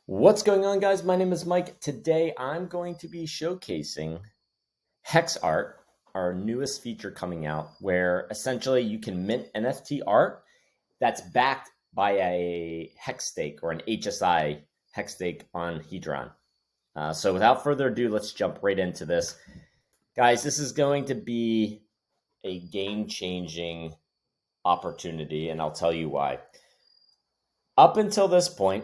What's going on, guys? My name is Mike. Today I'm going to be showcasing HEXArt, our newest feature coming out, where essentially you can mint NFT art that's backed by a HEX stake or an HSI HEX stake on Hedron. So without further ado, let's jump right into this. Guys, this is going to be a game-changing opportunity, and I'll tell you why. Up until this point,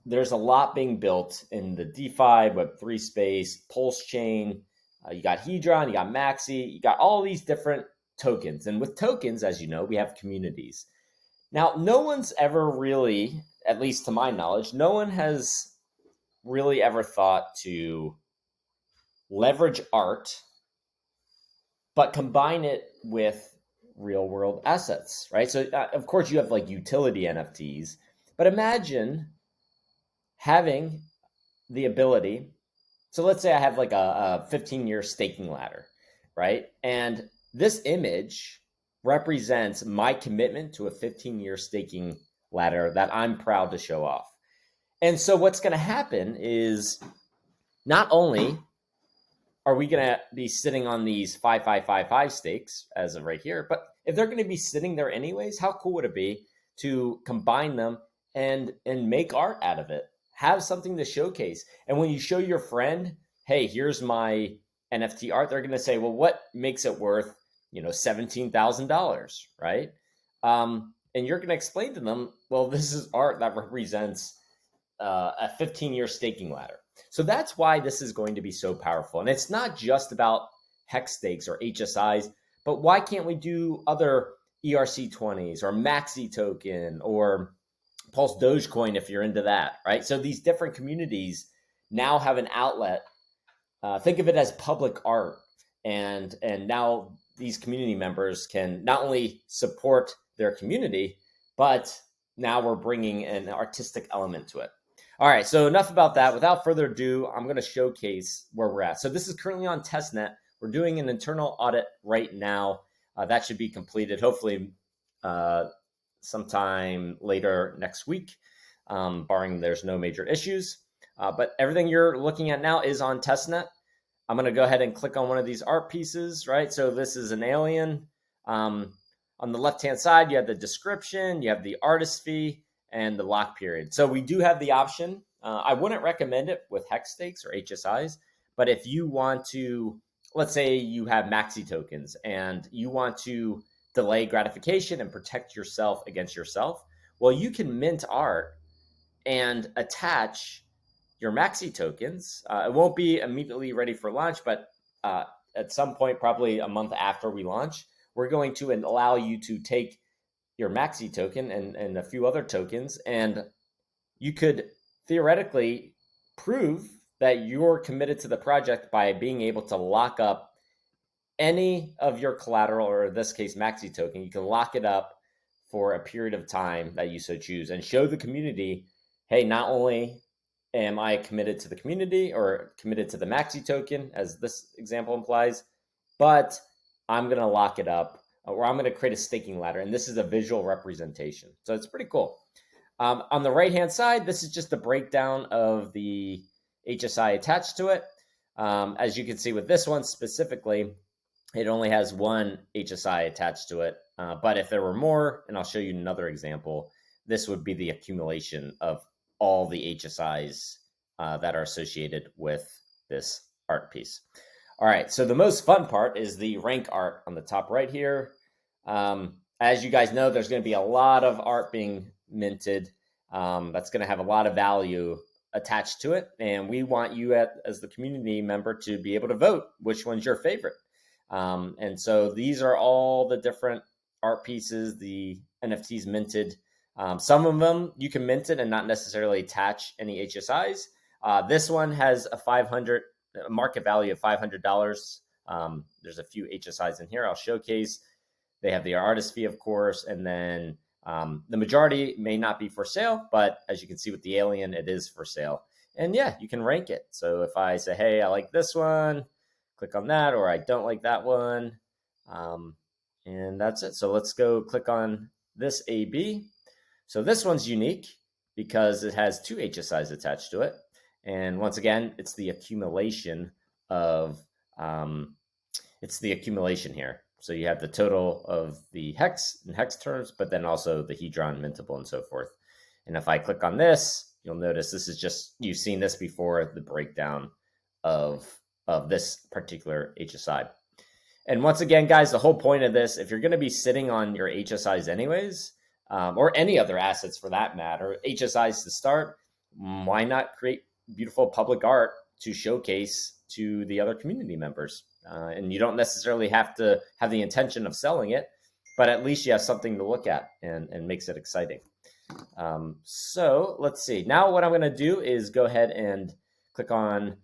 there's a lot being built in the DeFi, Web3 space, Pulse Chain. You got Hedron, you got Maxi, you got all these different tokens. And with tokens, as you know, we have communities. Now, no one's ever really, at least to my knowledge, no one has really ever thought to leverage art, but combine it with real world assets, right? So, of course, you have like utility NFTs, but imagine having the ability. So let's say I have like a 15-year staking ladder, right? And this image represents my commitment to a 15-year staking ladder that I'm proud to show off. And so what's going to happen is not only are we going to be sitting on these 5555 stakes as of right here, but if they're going to be sitting there anyways, how cool would it be to combine them and make art out of it? Have something to showcase. And when you show your friend, hey, here's my NFT art, they're going to say, well, what makes it worth, $17,000, right? And you're going to explain to them, well, this is art that represents a 15-year staking ladder. So that's why this is going to be so powerful. And it's not just about hex stakes or HSIs, but why can't we do other ERC-20s or Maxi token or Pulse Dogecoin if you're into that, right? So these different communities now have an outlet. Think of it as public art, and now these community members can not only support their community, but now we're bringing an artistic element to it. All right, so enough about that. Without further ado, I'm going to showcase where we're at. So this is currently on Testnet. We're doing an internal audit right now. That should be completed hopefully sometime later next week, barring there's no major issues. But everything you're looking at now is on Testnet. I'm going to go ahead and click on one of these art pieces, right? So this is an alien. On the left-hand side, you have the description, you have the artist fee, and the lock period. So we do have the option. I wouldn't recommend it with hex stakes or HSIs, but if you want to, let's say you have maxi tokens and you want to delay gratification and protect yourself against yourself, well, you can mint art and attach your maxi tokens. It won't be immediately ready for launch, but at some point, probably a month after we launch, we're going to allow you to take your maxi token and a few other tokens, and you could theoretically prove that you're committed to the project by being able to lock up any of your collateral, or in this case, maxi token. You can lock it up for a period of time that you so choose and show the community, hey, not only am I committed to the community or committed to the maxi token, as this example implies, but I'm going to lock it up, or I'm going to create a staking ladder. And this is a visual representation. So it's pretty cool. On the right-hand side, this is just a breakdown of the HSI attached to it. As you can see with this one specifically, it only has one HSI attached to it. But if there were more, and I'll show you another example, this would be the accumulation of all the HSIs that are associated with this art piece. All right, so the most fun part is the rank art on the top right here. As you guys know, there's going to be a lot of art being minted. That's going to have a lot of value attached to it. And we want you as the community member to be able to vote which one's your favorite. And so these are all the different art pieces, the NFTs minted. Some of them you can mint it and not necessarily attach any HSIs. This one has a market value of $500. There's a few HSIs in here I'll showcase. They have the artist fee, of course, and then the majority may not be for sale, but as you can see with the alien, it is for sale. And yeah, you can rank it. So if I say, hey, I like this one, click on that, or I don't like that one, and that's it. So let's go click on this AB. So this one's unique. because it has two HSIs attached to it. And once again, it's the accumulation of, it's the accumulation here. So you have the total of the hex and hex terms, but then also the hedron, mintable, and so forth. And if I click on this, you'll notice this is just, you've seen this before, the breakdown of this particular HSI. And once again, guys, the whole point of this, if you're going to be sitting on your HSIs anyways, or any other assets for that matter, HSIs to start, why not create beautiful public art to showcase to the other community members? And you don't necessarily have to have the intention of selling it, but at least you have something to look at and makes it exciting. So let's see. Now what I'm going to do is go ahead and click on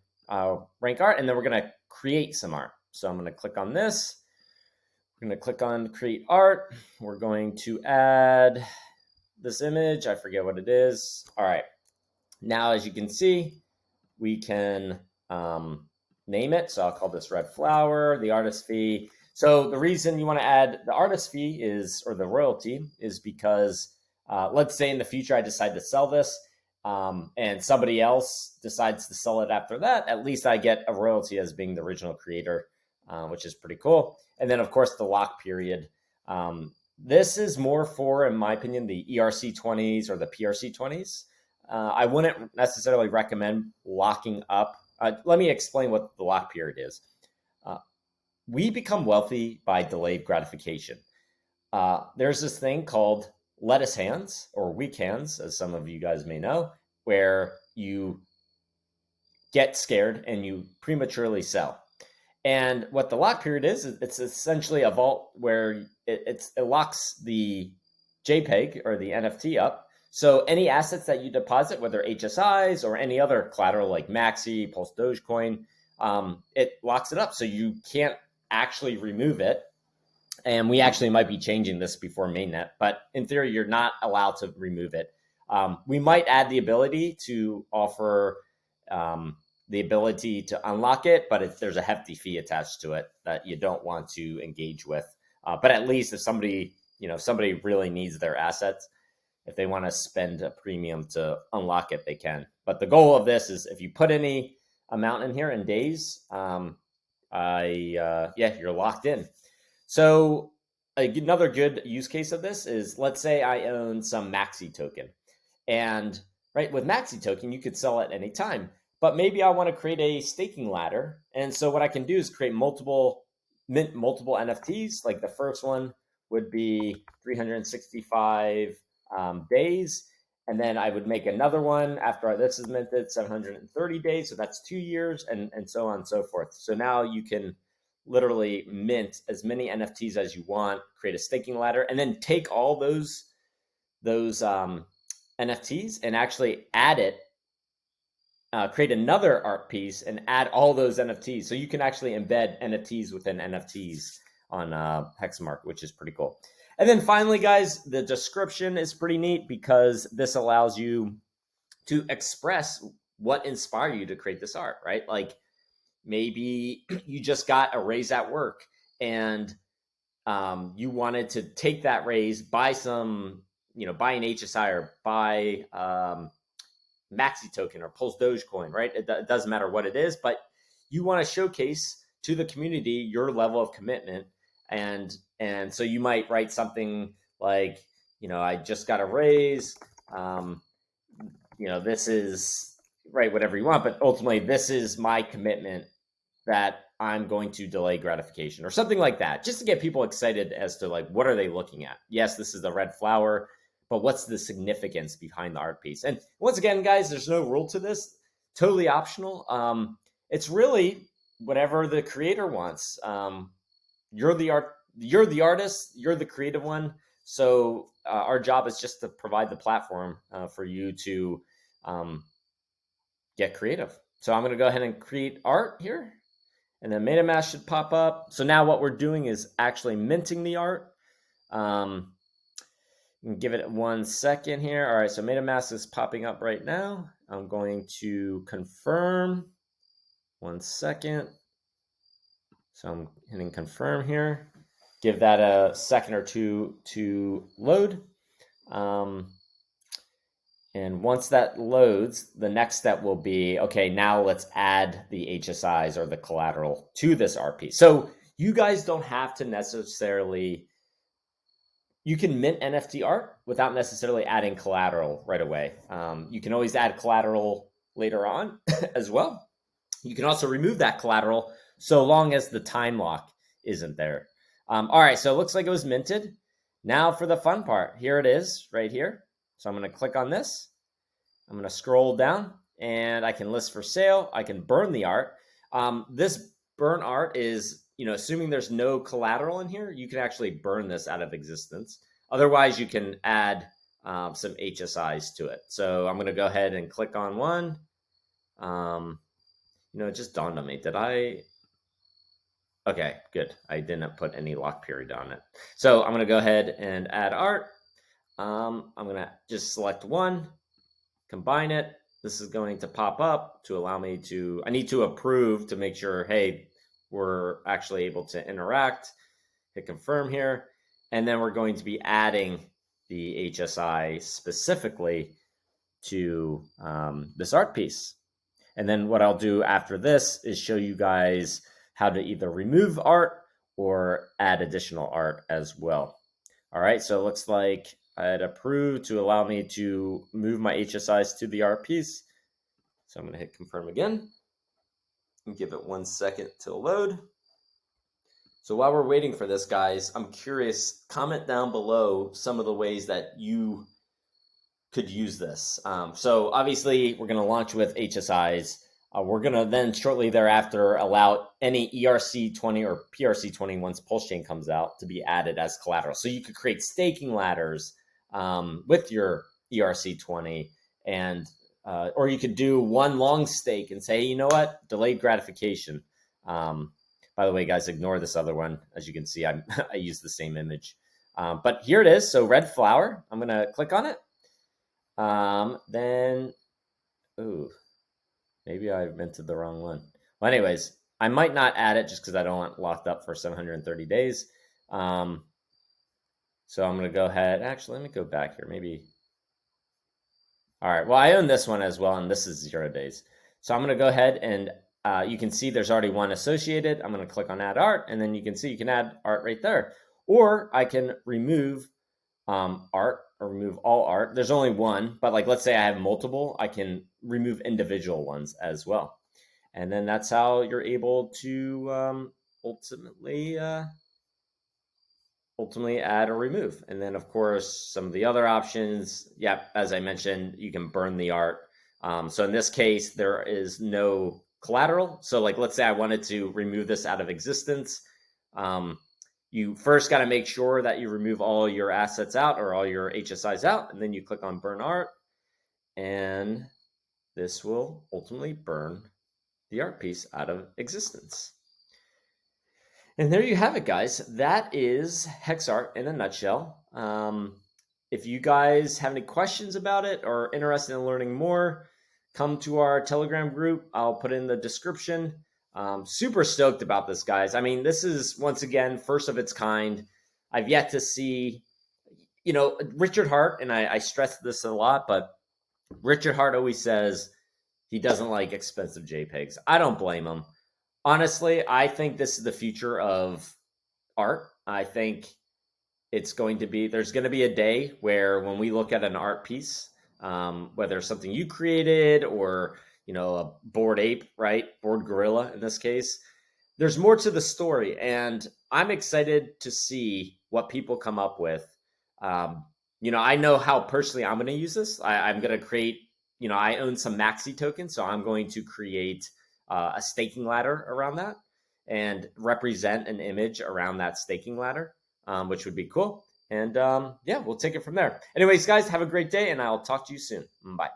rank art, and then we're going to create some art. So I'm going to click on this. We're going to click on create art. We're going to add this image. I forget what it is. All right. Now, as you can see, we can name it. So I'll call this red flower, the artist fee. So the reason you want to add the artist fee is, or the royalty, is because let's say in the future I decide to sell this and somebody else decides to sell it after that, at least I get a royalty as being the original creator, which is pretty cool. And then, of course, the lock period. This is more for, in my opinion, the ERC-20s or the PRC-20s. I wouldn't necessarily recommend locking up. Let me explain what the lock period is. We become wealthy by delayed gratification. There's this thing called lettuce hands, or weak hands, as some of you guys may know, where you get scared and you prematurely sell. And what the lock period is, it's essentially a vault where it locks the JPEG or the NFT up. So any assets that you deposit, whether HSIs or any other collateral like Maxi, Pulse Dogecoin, it locks it up. So you can't actually remove it. And we actually might be changing this before mainnet, but in theory, you're not allowed to remove it. We might add the ability to offer the ability to unlock it, but there's a hefty fee attached to it that you don't want to engage with. But at least if somebody really needs their assets, if they want to spend a premium to unlock it, they can. But the goal of this is if you put any amount in here in days, you're locked in. So another good use case of this is, let's say I own some Maxi token, and right with Maxi token, you could sell at any time, but maybe I want to create a staking ladder. And so what I can do is create multiple NFTs. Like the first one would be 365 days. And then I would make another one after this is minted, 730 days. So that's 2 years, and so on and so forth. So now you can literally mint as many NFTs as you want, create a staking ladder, and then take all those NFTs and actually add it, create another art piece and add all those NFTs. So you can actually embed NFTs within NFTs on HEXArt, which is pretty cool. And then finally, guys, the description is pretty neat because this allows you to express what inspired you to create this art, right? Like, maybe you just got a raise at work and you wanted to take that raise, buy an HSI or buy Maxi token or Pulse Dogecoin, right? It doesn't matter what it is, but you want to showcase to the community your level of commitment. And so you might write something like, I just got a raise. This is, right, whatever you want, but ultimately this is my commitment that I'm going to delay gratification or something like that, just to get people excited as to like, what are they looking at? Yes, this is the red flower, but what's the significance behind the art piece? And once again, guys, there's no rule to this, totally optional. It's really whatever the creator wants. You're the artist, you're the creative one. So our job is just to provide the platform for you to get creative. So I'm going to go ahead and create art here. And then MetaMask should pop up. So now what we're doing is actually minting the art. Give it 1 second here. All right, so MetaMask is popping up right now. I'm going to confirm. 1 second. So I'm hitting confirm here. Give that a second or two to load. And And once that loads, the next step will be, okay, now let's add the HSIs or the collateral to this art piece. So you guys don't have to necessarily, you can mint NFT art without necessarily adding collateral right away. You can always add collateral later on as well. You can also remove that collateral so long as the time lock isn't there. All right, so it looks like it was minted. Now for the fun part, here it is right here. So I'm going to click on this. I'm going to scroll down and I can list for sale. I can burn the art. This burn art is, assuming there's no collateral in here, you can actually burn this out of existence. Otherwise, you can add some HSIs to it. So I'm going to go ahead and click on one. It just dawned on me. Did I? Okay, good. I didn't put any lock period on it. So I'm going to go ahead and add art. I'm going to just select one, combine it. This is going to pop up to allow me to, I need to approve to make sure, hey, we're actually able to interact. Hit confirm here. And then we're going to be adding the HSI specifically to this art piece. And then what I'll do after this is show you guys how to either remove art or add additional art as well. All right, so it looks like I'd approve to allow me to move my HSIs to the art piece. So I'm going to hit confirm again and give it 1 second to load. So while we're waiting for this, guys, I'm curious, comment down below some of the ways that you could use this. So obviously we're going to launch with HSIs. We're going to then shortly thereafter allow any ERC-20 or PRC-20 once Pulse Chain comes out to be added as collateral. So you could create staking ladders with your ERC-20 and or you could do one long stake and say, you know what, delayed gratification. By the way, guys, ignore this other one. As you can see, I use the same image. But here it is. So red flower. I'm going to click on it. Then, ooh, maybe I minted the wrong one. Well, anyways, I might not add it just because I don't want it locked up for 730 days. So I'm going to go ahead. Actually, let me go back here. Maybe. All right. Well, I own this one as well, and this is 0 days. So I'm going to go ahead and you can see there's already one associated. I'm going to click on add art, and then you can see you can add art right there. Or I can remove art or remove all art. There's only one, but like, let's say I have multiple, I can remove individual ones as well. And then that's how you're able to ultimately add or remove. And then of course, some of the other options, yeah, as I mentioned, you can burn the art. So in this case, there is no collateral. So like, let's say I wanted to remove this out of existence. You first got to make sure that you remove all your assets out or all your HSIs out, and then you click on burn art, and this will ultimately burn the art piece out of existence. And there you have it, guys. That is HEXArt in a nutshell. If you guys have any questions about it or interested in learning more, come to our Telegram group. I'll put in the description. Super stoked about this, guys. I mean, this is, once again, first of its kind. I've yet to see, Richard Hart, and I stress this a lot, but Richard Hart always says he doesn't like expensive JPEGs. I don't blame him. Honestly, I think this is the future of art. I think there's going to be a day where when we look at an art piece, whether it's something you created or a Bored Ape, right? Bored Gorilla in this case. There's more to the story, and I'm excited to see what people come up with. I know how personally I'm going to use this. I'm going to create, I own some Maxi tokens, so I'm going to create a staking ladder around that and represent an image around that staking ladder, which would be cool. And yeah, we'll take it from there. Anyways, guys, have a great day, and I'll talk to you soon. Bye.